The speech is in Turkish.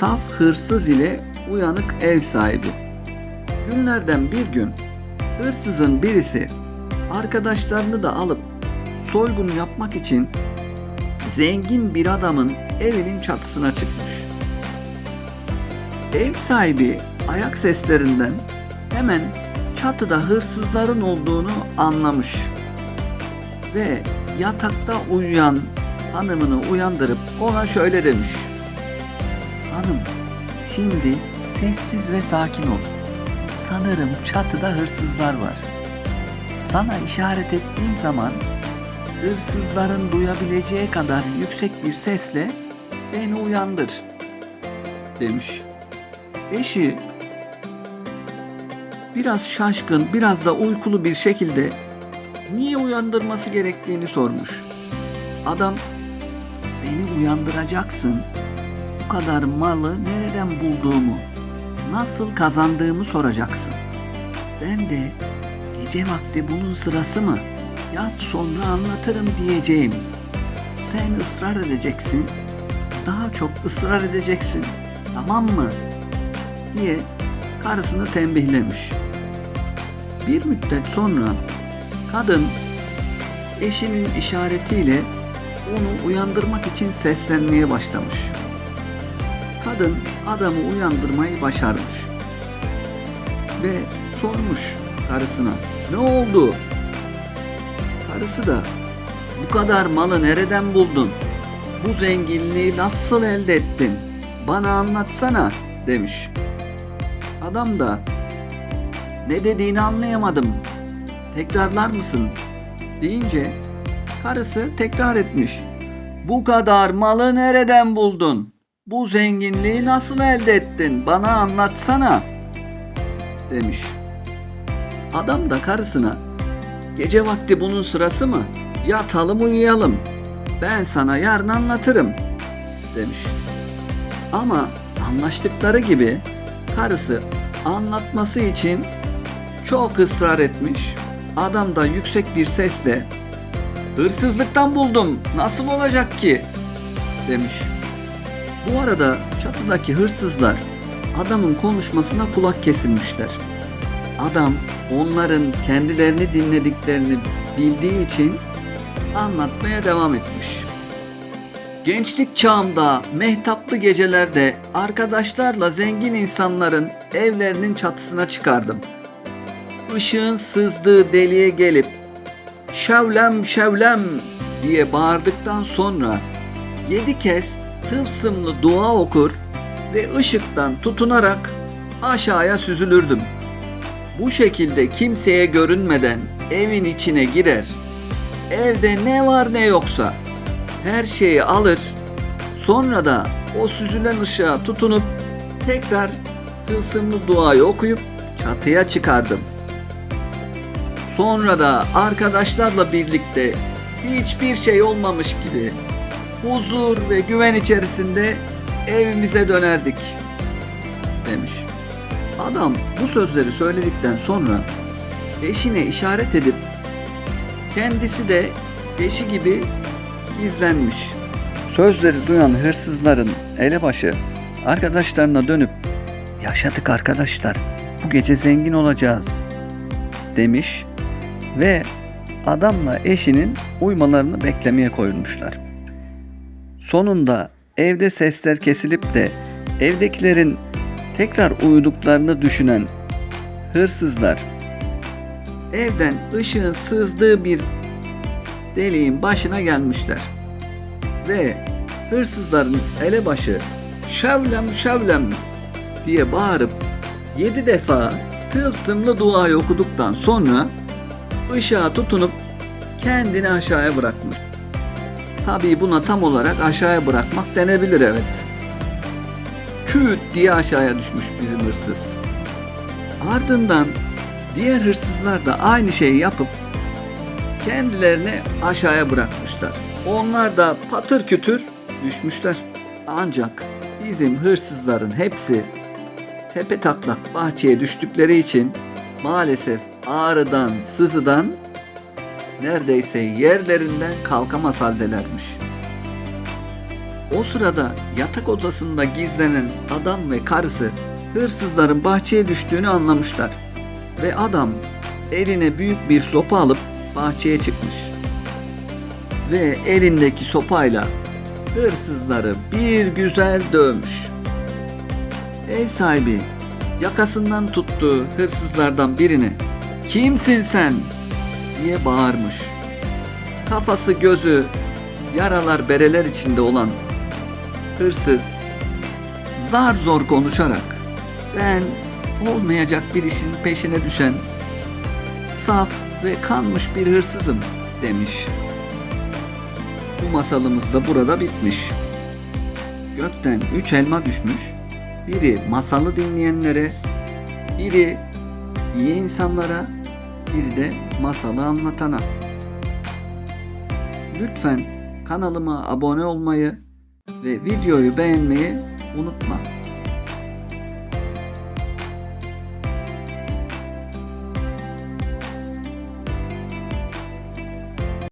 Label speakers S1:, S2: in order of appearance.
S1: Saf hırsız ile uyanık ev sahibi. Günlerden bir gün hırsızın birisi arkadaşlarını da alıp soygun yapmak için zengin bir adamın evinin çatısına çıkmış. Ev sahibi ayak seslerinden hemen çatıda hırsızların olduğunu anlamış ve yatakta uyuyan hanımını uyandırıp ona şöyle demiş: "Hanım, şimdi sessiz ve sakin ol. Sanırım çatıda hırsızlar var. Sana işaret ettiğim zaman hırsızların duyabileceği kadar yüksek bir sesle beni uyandır," demiş. Eşi biraz şaşkın, biraz da uykulu bir şekilde niye uyandırması gerektiğini sormuş. Adam, "Beni uyandıracaksın. Bu kadar malı nereden bulduğumu, nasıl kazandığımı soracaksın. Ben de gece vakti bunun sırası mı? Yat sonra anlatırım diyeceğim. Sen ısrar edeceksin. Daha çok ısrar edeceksin. Tamam mı?" diye karısını tembihlemiş. Bir müddet sonra kadın eşinin işaretiyle onu uyandırmak için seslenmeye başlamış. Kadın adamı uyandırmayı başarmış ve sormuş karısına, "Ne oldu?" Karısı da, "Bu kadar malı nereden buldun? Bu zenginliği nasıl elde ettin? Bana anlatsana," demiş. Adam da, "Ne dediğini anlayamadım. Tekrarlar mısın?" deyince karısı tekrar etmiş. "Bu kadar malı nereden buldun? Bu zenginliği nasıl elde ettin? Bana anlatsana," demiş. Adam da karısına, "Gece vakti bunun sırası mı? Yatalım uyuyalım. Ben sana yarın anlatırım," demiş. Ama anlaştıkları gibi karısı anlatması için çok ısrar etmiş. Adam da yüksek bir sesle, "Hırsızlıktan buldum, nasıl olacak ki?" demiş. Bu arada çatıdaki hırsızlar adamın konuşmasına kulak kesilmişler. Adam onların kendilerini dinlediklerini bildiği için anlatmaya devam etmiş. "Gençlik çağımda mehtaplı gecelerde arkadaşlarla zengin insanların evlerinin çatısına çıkardım. Işığın sızdığı deliğe gelip 'Şevlem şevlem' diye bağırdıktan sonra 7 kez tılsımlı dua okur ve ışıktan tutunarak aşağıya süzülürdüm. Bu şekilde kimseye görünmeden evin içine girer, evde ne var ne yoksa her şeyi alır, sonra da o süzülen ışığa tutunup tekrar tılsımlı duayı okuyup çatıya çıkardım. Sonra da arkadaşlarla birlikte hiçbir şey olmamış gibi huzur ve güven içerisinde evimize dönerdik," demiş. Adam bu sözleri söyledikten sonra eşine işaret edip kendisi de eşi gibi gizlenmiş. Sözleri duyan hırsızların elebaşı arkadaşlarına dönüp, "Yaşadık arkadaşlar, bu gece zengin olacağız," demiş ve adamla eşinin uyumalarını beklemeye koyulmuşlar. Sonunda evde sesler kesilip de evdekilerin tekrar uyuduklarını düşünen hırsızlar evden ışığın sızdığı bir deliğin başına gelmişler ve hırsızların elebaşı "Şevlem şevlem" diye bağırıp 7 defa tılsımlı duayı okuduktan sonra ışığa tutunup kendini aşağıya bırakmış. Tabii buna tam olarak aşağıya bırakmak denebilir, evet. Küt diye aşağıya düşmüş bizim hırsız. Ardından diğer hırsızlar da aynı şeyi yapıp kendilerini aşağıya bırakmışlar. Onlar da patır kütür düşmüşler. Ancak bizim hırsızların hepsi tepetaklak bahçeye düştükleri için maalesef ağrıdan, sızıdan neredeyse yerlerinden kalkamaz haldelermiş. O sırada yatak odasında gizlenen adam ve karısı hırsızların bahçeye düştüğünü anlamışlar. Ve adam eline büyük bir sopa alıp bahçeye çıkmış. Ve elindeki sopayla hırsızları bir güzel dövmüş. Ev sahibi yakasından tuttuğu hırsızlardan birine "Kimsin sen?" diye bağırmış. Kafası gözü yaralar bereler içinde olan hırsız zar zor konuşarak "Ben olmayacak bir işin peşine düşen saf ve kanmış bir hırsızım" demiş. Bu masalımız da burada bitmiş. Gökten 3 elma düşmüş. Biri masalı dinleyenlere, biri iyi insanlara, biri de masalı anlatana. Lütfen kanalıma abone olmayı ve videoyu beğenmeyi unutma.